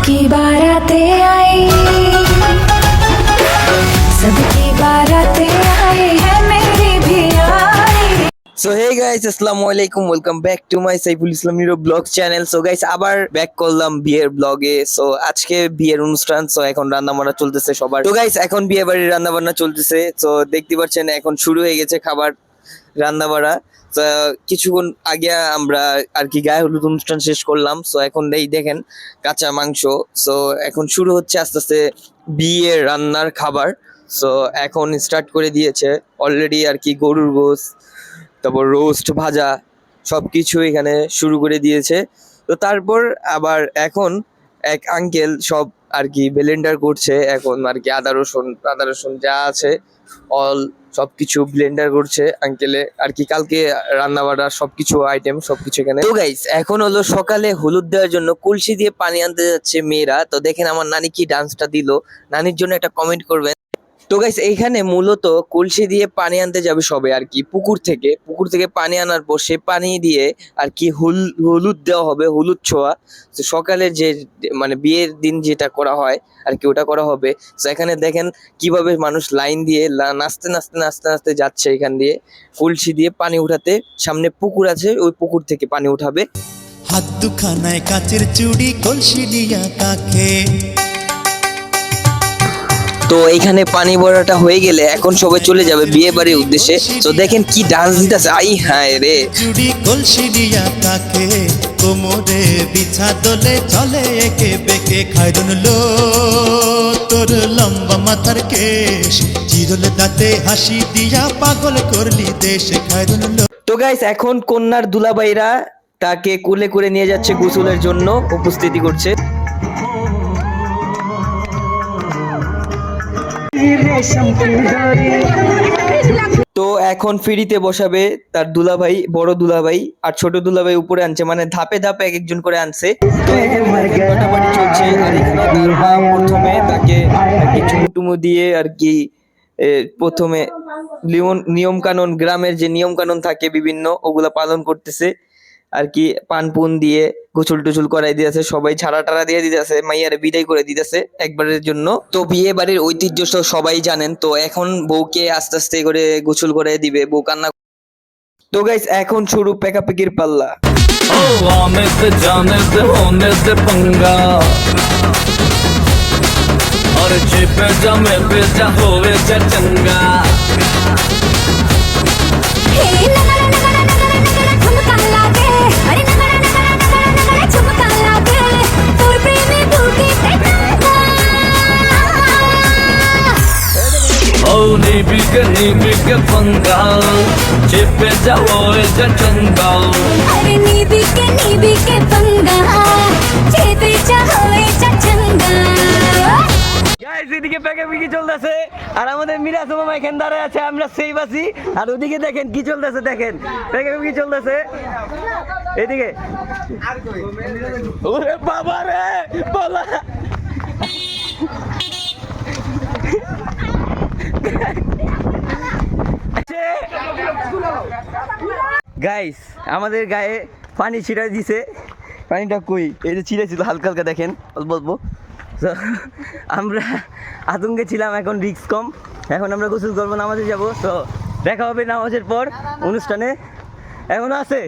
सबकी बारातें आई, सबकी बारातें आई है मेरी भी आई। সো হে গাইস, আসসালামু আলাইকুম, welcome back to my Saiful Islam Niro vlog channel. So guys, আবার ব্যাক করলাম বিয়ের ব্লগে। সো আজকে বিয়ের অনুষ্ঠান, সো এখন রান্না বান্না চলতেছে সবার। তো গাইস, এখন বিয়ে বাড়ির রান্না বান্না চলতেছে। সো দেখতে পাচ্ছেন এখন শুরু হয়ে গেছে খাবার রান্না বাড়া। তো কিছুক্ষণ আগে আমরা আর কি গায়ে হলুদ অনুষ্ঠান শেষ করলাম। সো এখন এই দেখেন কাঁচা মাংস। সো এখন শুরু হচ্ছে আস্তে আস্তে বিয়ের রান্নার খাবার। সো এখন স্টার্ট করে দিয়েছে অলরেডি আর কি, গরুর গোশত, তারপর রোস্ট, ভাজা সবকিছু এখানে শুরু করে দিয়েছে। তো তারপর আবার এখন এক আঙ্কেল সব আর কি ব্লেন্ডার করছে এখন আর কি, আদা রসুন যা আছে অল সবকিছু ব্লেন্ডার করছে আঙ্কেলে আর কি, কালকে রান্না বান্নার সবকিছু আইটেম সবকিছু এখানে। তো গাইস, এখন হলো সকালে হলুদ দেওয়ার জন্য কলসি দিয়ে পানি আনতে যাচ্ছে মেয়েরা। তো দেখেন আমার নানি কি ডান্সটা দিল, নানির জন্য একটা কমেন্ট করবেন। তো গাইস, এইখানে মূলত কলসি দিয়ে পানি আনতে যাবে সবে আর কি, পুকুর থেকে পানি আনার পর সে পানি দিয়ে আর কি হলুদ দেওয়া হবে, হলুদ ছোঁয়া। তো সকালের যে মানে বিয়ের দিন যেটা করা হয় আর কি, ওটা করা হবে। তো এখানে দেখেন কিভাবে মানুষ লাইন দিয়ে নাচতে নাচতে নাচতে নাচতে যাচ্ছে এখান দিয়ে কলসি দিয়ে পানি উঠাতে। সামনে পুকুর আছে, ওই পুকুর থেকে পানি উঠাবে। হাত দুখানায় কাচের চুড়ি, কলসি দিয়া কাকে। তো এইখানে পানি ভরাটা হয়ে গেলে এখন সবাই চলে যাবে বিয়ে বাড়ির উদ্দেশ্যে। তো দেখেন কি ডান্স দিতেছে, আই হায় রে। চুড়ি কলসি দিয়া কাকে, কোমরে বিছা দোলে চলে একে বেকে। খাইরুন লো তোর লম্বা মাথার কেশ, চিরল দাঁতে হাসি দিয়া পাগল করলি দেশ। খাইরুন লো। তো গাইস, এখন কন্যার দুলাভাইরা তাকে কোলে করে নিয়ে যাচ্ছে গোসলের জন্য, উপস্থিতি করছে। তো এখন ফিরিতে বসাবে তার দুলাভাই, বড় দুলাভাই আর ছোট দুলাভাই উপরে আনছে, মানে ধাপে ধাপে এক একজন করে আনছে। তো এখন ফাটাফাটি চলছে। আর এখানে তার মা প্রথমে তাকে আর কি চুমু দিয়ে আর কি প্রথমে নিয়ম কানুন, গ্রামের যে নিয়ম কানুন থাকে বিভিন্ন, ওগুলা পালন করতেছে আর কি। পান পুন দিয়ে গোসল টোসল করাই দিয়েছে, সবাই ছাড়া টাড়া দিয়ে দিতেছে, মাইয়ারে বিদায় করে দিতেছে একবারের জন্য। তো বিয়ে বাড়ির ঐতিহ্য তো সবাই জানেন। তো এখন বউকে আস্তে আস্তে করে গোসল করে দিবে, বউ কান্না। তো গাইস, এখন শুরু পেকাপেকির পাল্লা। आने से जाने से होने से पंगा, और चिपे जा में पे जा होवे जा चंगा। नीबी के पंगा, चिपे जा होवे जा चंगा। अरे नीबी के पंगा, चेपे जा होए जा चंगा। গাইস, এদিকে পেকাপেকি চলতেছে আর আমাদের মিরাজ মামা এখানে দাঁড়ায় আছে, আমরা সেই বাসি। আর ওদিকে দেখেন কি চলতেছে, দেখেন পেকাপেকি চলতেছে এদিকে। ওরে বাবা রে, বলা গাইস, আমাদের গায়ে পানি ছিটাই দিছে। পানিটা কই, এই যে ছিটাইছিল হালকা হালকা, দেখেন অল্প অল্প। তো আমরা আতঙ্কে ছিলাম, এখন রিস্ক কম, এখন আমরা গোসল করবো, নামাজে যাব। তো দেখা হবে নামাজের পর অনুষ্ঠানে। এখনো আছে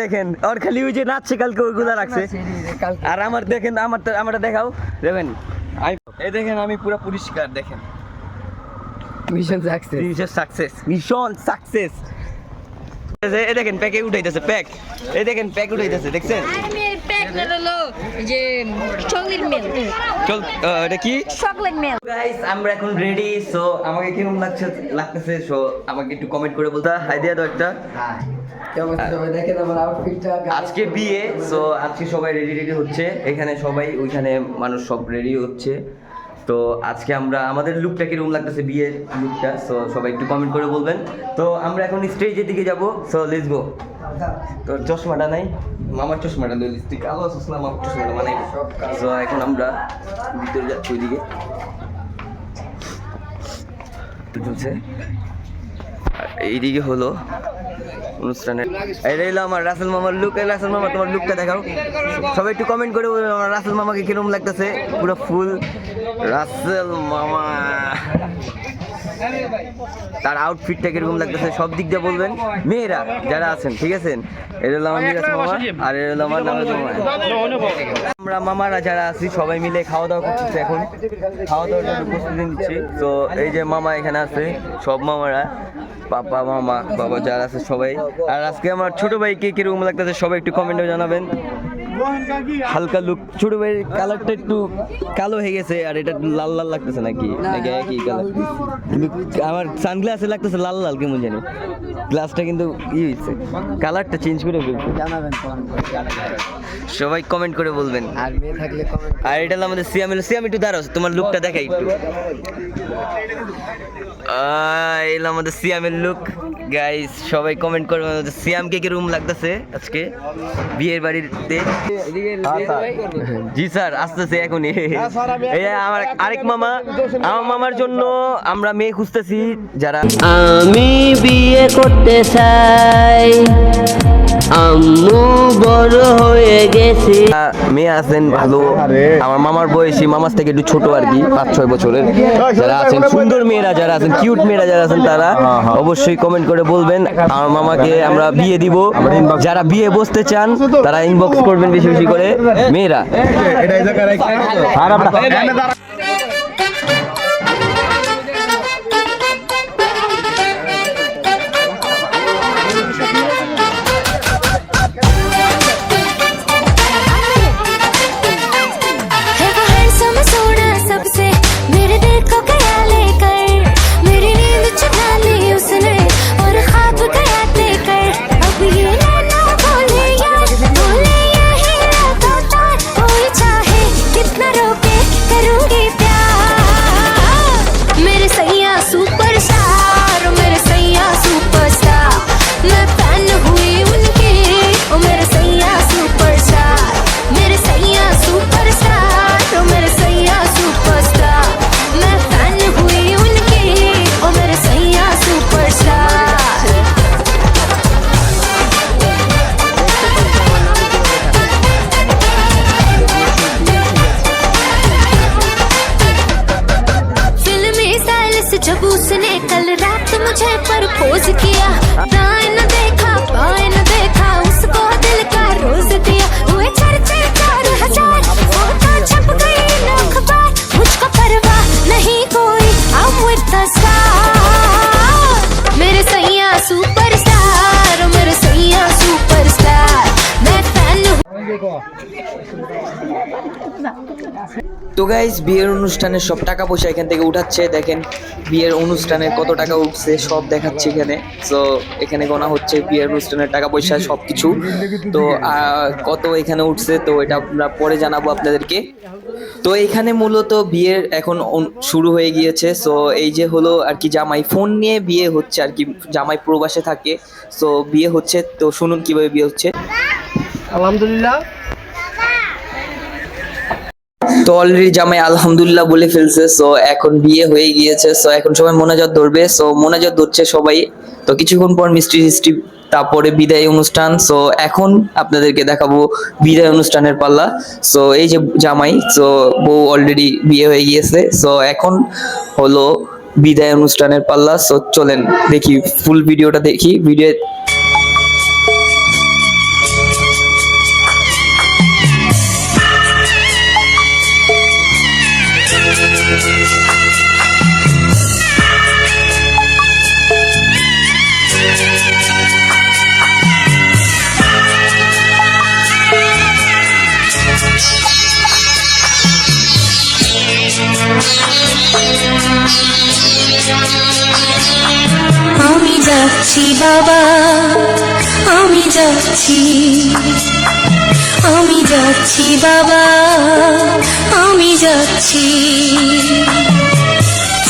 দেখেন, আর খালি ওই যে নাচছে কালকে ওইগুলা রাখছে। আর আমার দেখেন, আমারটা দেখাও, দেখেন এই দেখেন আমি পুরো পরিষ্কার, দেখেন মিশন সাকসেস। এই দেখেন প্যাকে উঠাইতেছে, প্যাক, এই দেখেন প্যাক উঠাইতেছে, দেখছেন? চল, এটা কি চকলেট মিল্ক। গাইস, আমরা এখন রেডি। সো আমাকে কিরকম লাগতেছে, সো আমাকে একটু কমেন্ট করে বলতে। হাই দিয়া দাও একটা। আজকে বিয়ে, সো আজকে সবাই রেডি হচ্ছে এখানে, সবাই ওইখানে মানুষ সব রেডি হচ্ছে। তো আজকে আমরা আমাদের লুকটা কিরকম লাগতেছে, বিয়ের লুকটা, সো সবাই একটু কমেন্ট করে বলবেন। তো আমরা এখন স্টেজের দিকে যাব। So let's go. তোর চশমাটা নাই, মামার চশমাটা লই লিস্টিক, আলো চশমা মামার চশমাটা মানে। সো এখন আমরা ভিতরে যাচ্ছি ওইদিকে চলছে। এইদিকে হলো অনুষ্ঠানে। এই রইলো আমার রাসেল মামার লুক। এই রাসেল মামা তোমার লুকটা দেখাও, সবাই একটু কমেন্ট করে বলবেন আমার রাসেল মামাকে কিরকম লাগতেছে। পুরো ফুল রাসেল মামা, তার আউটফিটটা কিরকম লাগতেছে সব দিক দিয়ে বলবেন মেয়েরা যারা আছেন, ঠিক আছে? এটা হলো আমার মিরাজ মামা আর এটা হলো আমার নামের মামা। আমরা মামারা যারা আছি সবাই মিলে খাওয়া দাওয়া করতেছি, এখন খাওয়া দাওয়ার জন্য প্রস্তুতি নিচ্ছি। তো এই যে মামা এখানে আছে, সব মামারা, পাপা মামা বাবা যারা আছে সবাই। আর আজকে আমার ছোট ভাইকে কিরকম লাগতেছে সবাই একটু কমেন্টে জানাবেন। হালকা লুক, ছোট ভাইয়ের কালারটা একটু কালো হয়ে গেছে আর এটা লাল লাল লাগতেছে নাকি নাকি একই কালার? আমার সানগ্লাসে লাগতেছে লাল লাল, কেমন জানি গ্লাসটা কিন্তু হয়েছে, কালারটা চেঞ্জ করে ফেলছে। সবাই কমেন্ট করে বলবেন। আর মেয়ে থাকলে কমেন্ট। আর এটা হলো আমাদের সিয়াম। সিয়াম একটু দাঁড়াও, তোমার লুকটা দেখাই একটু। এলো আমাদের সিয়ামের লুক গাইস, সবাই কমেন্ট করবেন আমাদের সিয়ামকে কিরকম লাগতেছে আজকে বিয়ের বাড়িতে। জি স্যার আসতেছে এখনই। এই আমার আরেক মামা, আমার মামার জন্য আমরা মেয়ে খুঁজতেছি যারা। আমি বিয়ে করতে চাই, আম্মু বড় হয়ে গেছে। মেয়ে আছেন ভালো, আমার মামার বয়সী, মামার থেকে একটু ছোট আর কি, 5-6 বছরের যারা আছেন, সুন্দর মেয়েরা যারা আছেন, কিউট মেয়েরা যারা আছেন, তারা অবশ্যই কমেন্ট করে বলবেন আমার মামাকে আমরা বিয়ে দিব। যারা বিয়ে বসতে চান তারা ইনবক্স করবেন বেশি বেশি করে মেয়েরা। है वो हैंडसम सोना सबसे, मेरे दिल को गया लेकर, मेरी नींद चुरा ली उसने और ख्वाब गया लेकर। अब ये नैना बोले यार, बोले यही लगातार, कोई चाहे कितना रोके करूंगी प्यार। मेरे सैया सुपरस्टार, मेरे सैया सुपरस्टार, मैं फैन हुई उनकी, ओ मेरे सैया सुपरस्टार, मेरे सैया सुपरस्टार, ओ मेरे सैया सुपरस्टार, मैं फैन हुई उनकी, ओ मेरे सैया सुपरस्टार। फिल्मी स्टाइल से जब उसने कल रात मुझे प्रपोज किया, दाएं न देखा बाएं न देखा, उसको दिल का रोज दिया। हुए चर्चे 4000, फोटो छप गई न अखबार, मुझको परवाह नहीं कोई, I'm with the star। मेरे सैया सुपरस्टार, मेरे सैया सुपरस्टार, मैं फैन हूँ। তো গাইস বিয়ের অনুষ্ঠানে সব টাকা পয়সা এখান থেকে উঠাচ্ছে, দেখেন বিয়ের অনুষ্ঠানে কত টাকা উঠছে সব দেখাচ্ছে এখানে। সো এখানে গোনা হচ্ছে বিয়ের অনুষ্ঠানের টাকা পয়সা সব কিছু। তো কত এখানে উঠছে তো এটা আমরা পরে জানাবো আপনাদেরকে। তো এখানে মূলত বিয়ের এখন শুরু হয়ে গিয়েছে। সো এই যে হলো আর কি জামাই, ফোন নিয়ে বিয়ে হচ্ছে আর কি, জামাই প্রবাসে থাকে। সো বিয়ে হচ্ছে, তো শুনুন কিভাবে বিয়ে হচ্ছে। আলহামদুলিল্লাহ। তো অলরেডি জামাই আলহামদুলিল্লাহ বলে ফেলছে। সো এখন বিয়ে হয়ে গিয়েছে। সো এখন সবাই মোনাজাত ধরবে। সো মোনাজাত ধরছে সবাই। তো কিছুক্ষণ পর মিষ্টি মিষ্টি, তারপরে বিদায় অনুষ্ঠান। সো এখন আপনাদেরকে দেখাবো বিদায় অনুষ্ঠানের পাল্লা। সো এই যে জামাই, সো বউ অলরেডি বিয়ে হয়ে গিয়েছে। সো এখন হলো বিদায় অনুষ্ঠানের পাল্লা। সো চলেন দেখি ফুল ভিডিওটা, দেখি ভিডিও। আমি যাচ্ছি বাবা, আমি যাচ্ছি, আমি যাচ্ছি বাবা, আমি যাচ্ছি।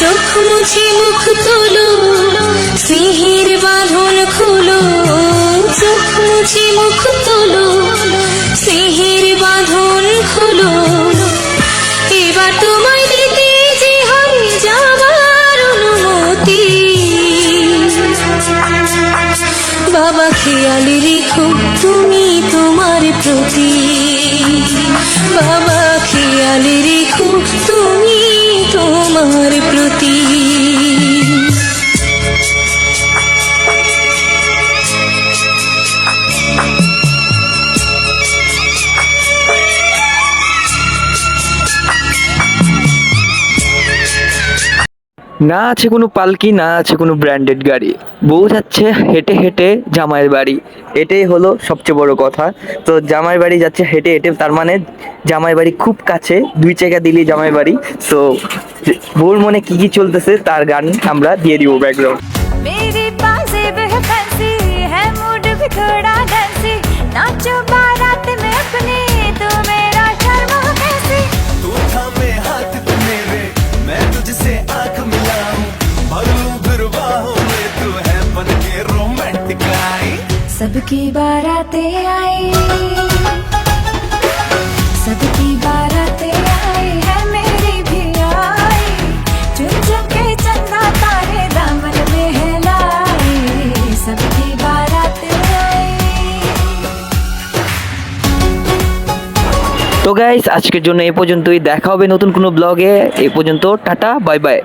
চোখ মুছে মুখ তোলো, স্নেহের বাঁধন খুলো, চোখ মুছে মুখ তোলো, স্নেহের বাঁধন খুলো। এবার তোমায় দিতে যে হবে যাবার অনুমতি, বাবা খেয়াল রেখো তুমি তোমার প্রতি, বাবা খেয়াল রেখো তুমি তোমার প্রতি। না আছে কোনো পালকি, না আছে কোনো ব্র্যান্ডেড গাড়ি, বউ যাচ্ছে হেঁটে হেঁটে জামাইয়ের বাড়ি। এটাই হলো সবচেয়ে বড় কথা। তো জামাইয়ের বাড়ি যাচ্ছে হেঁটে হেঁটে, তার মানে জামাইয়ের বাড়ি খুব কাছে, 2 টাকা দিলেই জামাইয়ের বাড়ি। সো বউর মনে কি কি চলতেছে তার গান আমরা দিয়ে দিব ব্যাকগ্রাউন্ড। मेरी बाजें फैंसी है, मूड भी थोड़ा डांसी, नाचो बारात में अपनी, तो मेरा शर्मा कैसी। तू थामे हाथ पे मेरे, मैं तुझसे आंख मिलाऊं, भरूं फिर बाहों में, तू है बन के रोमांटिक आई। सबकी बारातें आई, सबकी बारातें आई है, मेरी भी आई, चुन चुन के चंदा तारे दामन में है लाई, सबकी बारातें आई। তো গাইস আজকের জন্য এই পর্যন্তই, দেখা হবে নতুন কোনো ব্লগে। এই পর্যন্ত টাটা, বাই বাই।